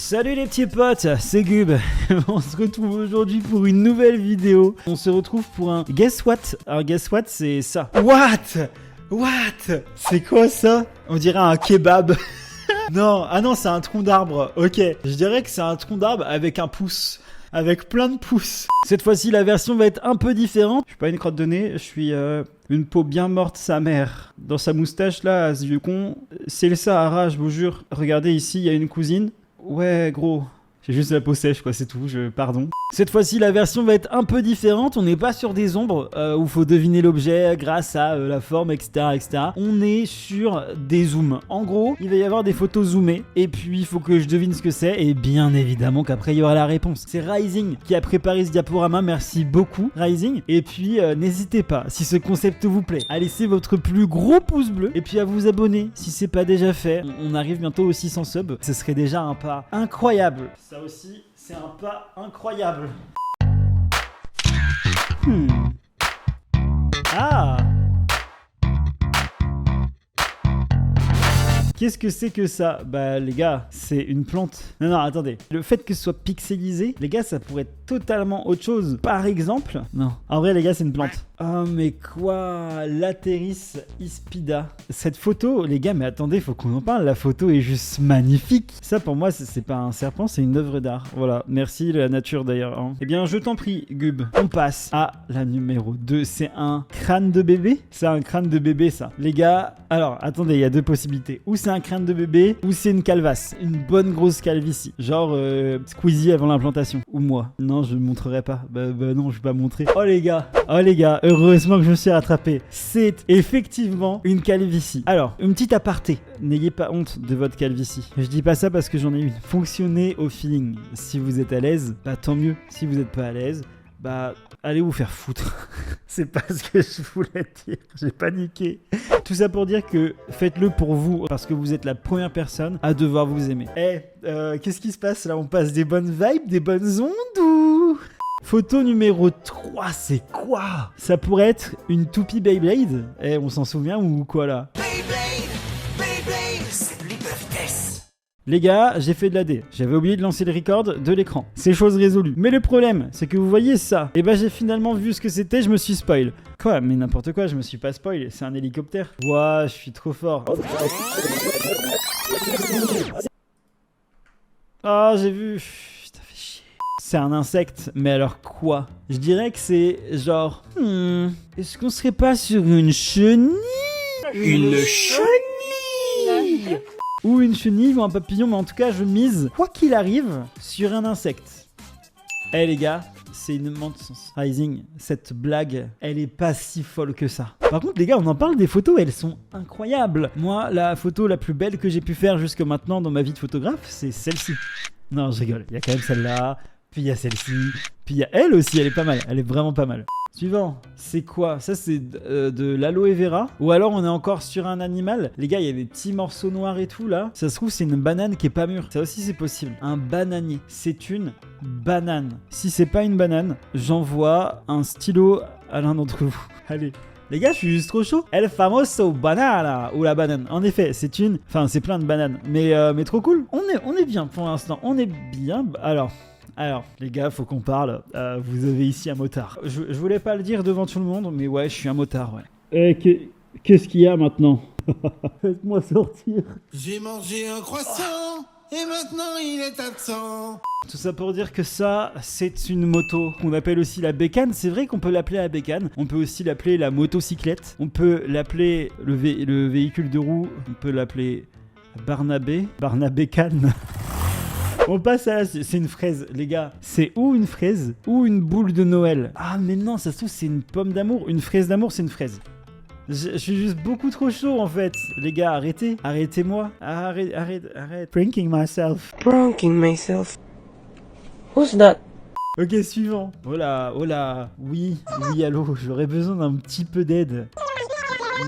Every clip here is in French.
Salut les petits potes, c'est Gub. On se retrouve aujourd'hui pour une nouvelle vidéo. On se retrouve pour un Guess What. Alors Guess What, c'est ça. What? C'est quoi ça? On dirait un kebab. Non, ah non, c'est un tronc d'arbre. Ok, je dirais que c'est un tronc d'arbre avec un pouce. Avec plein de pouces. Cette fois-ci, la version va être un peu différente. Je suis pas une crotte de nez, je suis une peau bien morte sa mère. Dans sa moustache là, à ce vieux con, c'est le Sahara, je vous jure. Regardez ici, il y a une cousine. Ouais, gros. J'ai juste la peau sèche, quoi, c'est tout, pardon. Cette fois-ci, la version va être un peu différente. On n'est pas sur des ombres où il faut deviner l'objet grâce à la forme, etc., etc. On est sur des zooms. En gros, il va y avoir des photos zoomées. Et puis, il faut que je devine ce que c'est. Et bien évidemment qu'après, il y aura la réponse. C'est Rising qui a préparé ce diaporama. Merci beaucoup, Rising. Et puis, n'hésitez pas, si ce concept vous plaît, à laisser votre plus gros pouce bleu. Et puis, à vous abonner si c'est pas déjà fait. On arrive bientôt aux 600 subs. Ce serait déjà un pas incroyable. Ça aussi, c'est un pas incroyable. Ah! Qu'est-ce que c'est que ça? Bah les gars, c'est une plante. Non, attendez. Le fait que ce soit pixelisé, les gars, ça pourrait être totalement autre chose. Par exemple... Non. En vrai, les gars, c'est une plante. Oh mais quoi? Lateris ispida. Cette photo, les gars, mais attendez, faut qu'on en parle. La photo est juste magnifique. Ça, pour moi, c'est pas un serpent, c'est une œuvre d'art. Voilà. Merci la nature d'ailleurs. Hein. Eh bien, je t'en prie, Gub. On passe à la numéro 2. C'est un crâne de bébé? C'est un crâne de bébé, ça. Les gars, alors, attendez, il y a deux possibilités. Ou c'est un crâne de bébé, ou c'est une calvasse. Une bonne grosse calvitie. Genre Squeezie avant l'implantation. Ou moi. Non, je ne montrerai pas. Bah non, je vais pas montrer. Oh les gars, heureusement que je me suis rattrapé. C'est effectivement une calvitie. Alors, une petite aparté. N'ayez pas honte de votre calvitie. Je dis pas ça parce que j'en ai une. Fonctionnez au feeling. Si vous êtes à l'aise, bah tant mieux. Si vous n'êtes pas à l'aise, bah allez vous faire foutre. C'est pas ce que je voulais dire. J'ai paniqué. Tout ça pour dire que faites-le pour vous parce que vous êtes la première personne à devoir vous aimer. Qu'est-ce qui se passe là? On passe des bonnes vibes, des bonnes ondes ou... Photo numéro 3, c'est quoi? Ça pourrait être une toupie Beyblade. On s'en souvient ou quoi là? Beyblade, c'est l'hyper-vitesse. Les gars, j'ai fait de la D. J'avais oublié de lancer le record de l'écran. C'est chose résolue. Mais le problème, c'est que vous voyez ça. Et bah j'ai finalement vu ce que c'était, je me suis spoil. Quoi? Mais n'importe quoi, je me suis pas spoil. C'est un hélicoptère. Ouah, je suis trop fort. Ah, j'ai vu. C'est un insecte, mais alors quoi? Je dirais que c'est genre... Est-ce qu'on serait pas sur une chenille? Une chenille? Ou une chenille ou un papillon, mais en tout cas, je mise, quoi qu'il arrive, sur un insecte. Les gars, c'est une menthe. Rising, cette blague, elle est pas si folle que ça. Par contre, les gars, on en parle des photos, elles sont incroyables. Moi, la photo la plus belle que j'ai pu faire jusque maintenant dans ma vie de photographe, c'est celle-ci. Non, je rigole, il y a quand même celle-là. Puis il y a celle-ci, puis il y a elle aussi, elle est pas mal, elle est vraiment pas mal. Suivant, c'est quoi? Ça c'est de l'aloe vera? Ou alors on est encore sur un animal? Les gars, il y a des petits morceaux noirs et tout là. Ça se trouve c'est une banane qui est pas mûre. Ça aussi c'est possible. Un bananier, c'est une banane. Si c'est pas une banane, j'envoie un stylo à l'un d'entre vous. Allez. Les gars, je suis juste trop chaud. El famoso banana ou la banane. En effet, c'est plein de bananes. Mais trop cool. On est bien pour l'instant. On est bien. Alors, les gars, faut qu'on parle. Vous avez ici un motard. Je voulais pas le dire devant tout le monde, mais ouais, je suis un motard, ouais. Qu'est-ce qu'il y a maintenant? Faites-moi sortir. J'ai mangé un croissant et maintenant il est absent. Tout ça pour dire que ça, c'est une moto qu'on appelle aussi la bécane. C'est vrai qu'on peut l'appeler la bécane. On peut aussi l'appeler la motocyclette. On peut l'appeler le véhicule de roue. On peut l'appeler Barnabécane. On passe à... C'est une fraise, les gars. C'est ou une fraise ou une boule de Noël. Ah, mais non, ça se trouve, c'est une pomme d'amour. Une fraise d'amour, c'est une fraise. Je suis juste beaucoup trop chaud, en fait. Les gars, arrêtez. Arrêtez-moi. Arrête. Pranking myself. Who's that? Ok, suivant. Oh là. Oui, allô. J'aurais besoin d'un petit peu d'aide.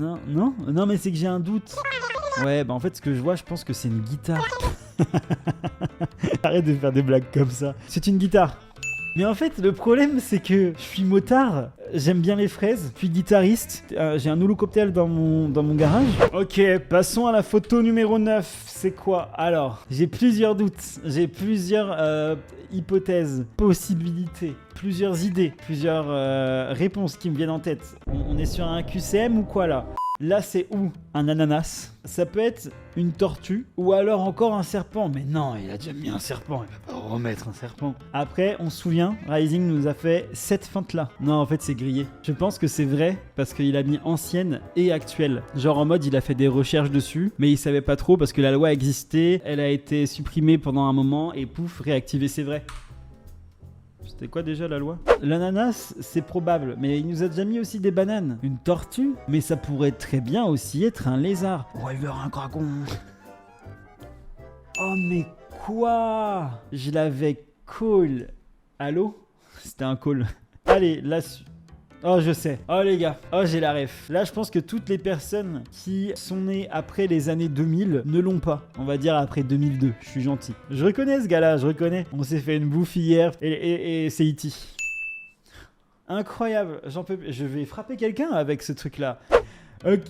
Non, mais c'est que j'ai un doute. Ouais, bah en fait, ce que je vois, je pense que c'est une guitare. Arrête de faire des blagues comme ça. C'est une guitare. Mais en fait, le problème, c'est que je suis motard, j'aime bien les fraises, je suis guitariste, j'ai un holocoptère dans mon garage. Ok, passons à la photo numéro 9. C'est quoi? Alors, j'ai plusieurs doutes, j'ai plusieurs hypothèses, possibilités, plusieurs idées, plusieurs réponses qui me viennent en tête. On est sur un QCM ou quoi là? Là, c'est où? Un ananas. Ça peut être une tortue ou alors encore un serpent. Mais non, il a déjà mis un serpent, il va pas remettre un serpent. Après, on se souvient, Rising nous a fait cette feinte là. Non, en fait, c'est grillé. Je pense que c'est vrai parce qu'il a mis ancienne et actuelle. Genre en mode, il a fait des recherches dessus, mais il savait pas trop parce que la loi existait, elle a été supprimée pendant un moment et pouf, réactivée, c'est vrai. C'était quoi déjà la loi? L'ananas, c'est probable, mais il nous a déjà mis aussi des bananes. Une tortue? Mais ça pourrait très bien aussi être un lézard. Oh, il veut un dragon. Oh, mais quoi? Je l'avais call. Allô? C'était un call. Allez, là... Oh, je sais. Oh, les gars. Oh, j'ai la ref. Là, je pense que toutes les personnes qui sont nées après les années 2000 ne l'ont pas. On va dire après 2002. Je suis gentil. Je reconnais ce gars-là, je reconnais. On s'est fait une bouffe hier et c'est E.T. Incroyable. J'en peux plus. Je vais frapper quelqu'un avec ce truc-là. Ok.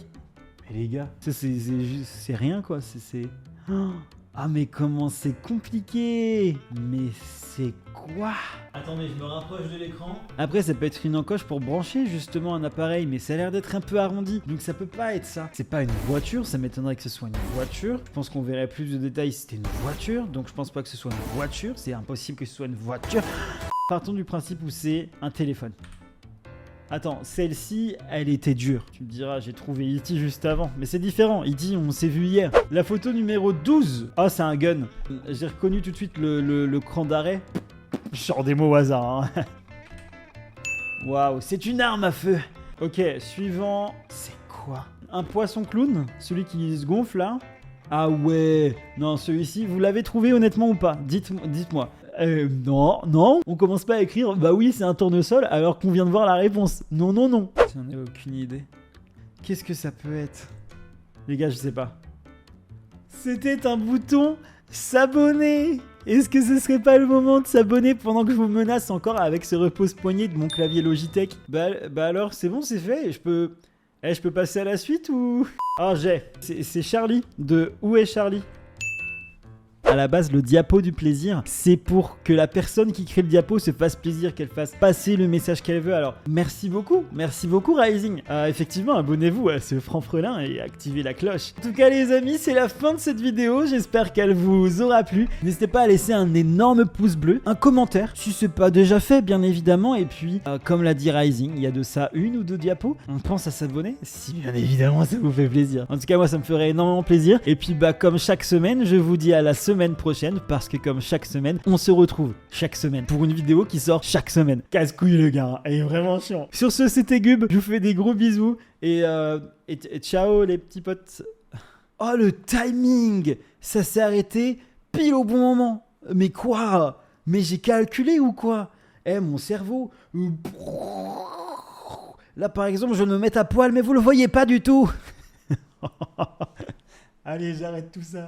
Mais les gars, c'est rien, quoi. C'est... Oh. Ah, mais comment c'est compliqué. Mais c'est quoi? Attendez, je me rapproche de l'écran. Après, ça peut être une encoche pour brancher justement un appareil, mais ça a l'air d'être un peu arrondi. Donc ça peut pas être ça. C'est pas une voiture, ça m'étonnerait que ce soit une voiture. Je pense qu'on verrait plus de détails si c'était une voiture. Donc je pense pas que ce soit une voiture. C'est impossible que ce soit une voiture. Partons du principe où c'est un téléphone. Attends, celle-ci, elle était dure. Tu me diras, j'ai trouvé E.T. juste avant. Mais c'est différent, E.T. on s'est vu hier. La photo numéro 12. Ah, c'est un gun. J'ai reconnu tout de suite le cran d'arrêt. Je sors des mots au hasard. Hein. Waouh, c'est une arme à feu. Ok, suivant. C'est quoi? Un poisson clown? Celui qui se gonfle là? Ah ouais. Non, celui-ci, vous l'avez trouvé honnêtement ou pas? Dites-moi. Non, on commence pas à écrire bah oui c'est un tournesol alors qu'on vient de voir la réponse. Non. J'en ai aucune idée. Qu'est-ce que ça peut être? Les gars, je sais pas. C'était un bouton s'abonner. Est-ce que ce serait pas le moment de s'abonner pendant que je vous menace encore avec ce repose-poignet de mon clavier Logitech? Bah alors c'est bon, c'est fait. Je peux passer à la suite ou... Ah c'est Charlie de Où est Charlie? À la base, le diapo du plaisir, c'est pour que la personne qui crée le diapo se fasse plaisir, qu'elle fasse passer le message qu'elle veut. Alors, merci beaucoup Rising. Effectivement, abonnez-vous à ce franc-frelin et activez la cloche. En tout cas, les amis, c'est la fin de cette vidéo. J'espère qu'elle vous aura plu. N'hésitez pas à laisser un énorme pouce bleu, un commentaire, si c'est pas déjà fait, bien évidemment. Et puis, comme l'a dit Rising, il y a de ça une ou deux diapos. On pense à s'abonner, si bien évidemment ça vous fait plaisir. En tout cas, moi, ça me ferait énormément plaisir. Et puis, comme chaque semaine, je vous dis à la semaine prochaine parce que comme chaque semaine, on se retrouve chaque semaine pour une vidéo qui sort chaque semaine. Casse-couille le gars, il est vraiment chiant. Sur ce, c'était Gub, je vous fais des gros bisous et ciao les petits potes. Oh le timing, ça s'est arrêté pile au bon moment. Mais quoi? Mais j'ai calculé ou quoi? Mon cerveau. Là par exemple, je me mets à poil mais vous le voyez pas du tout. Allez, j'arrête tout ça.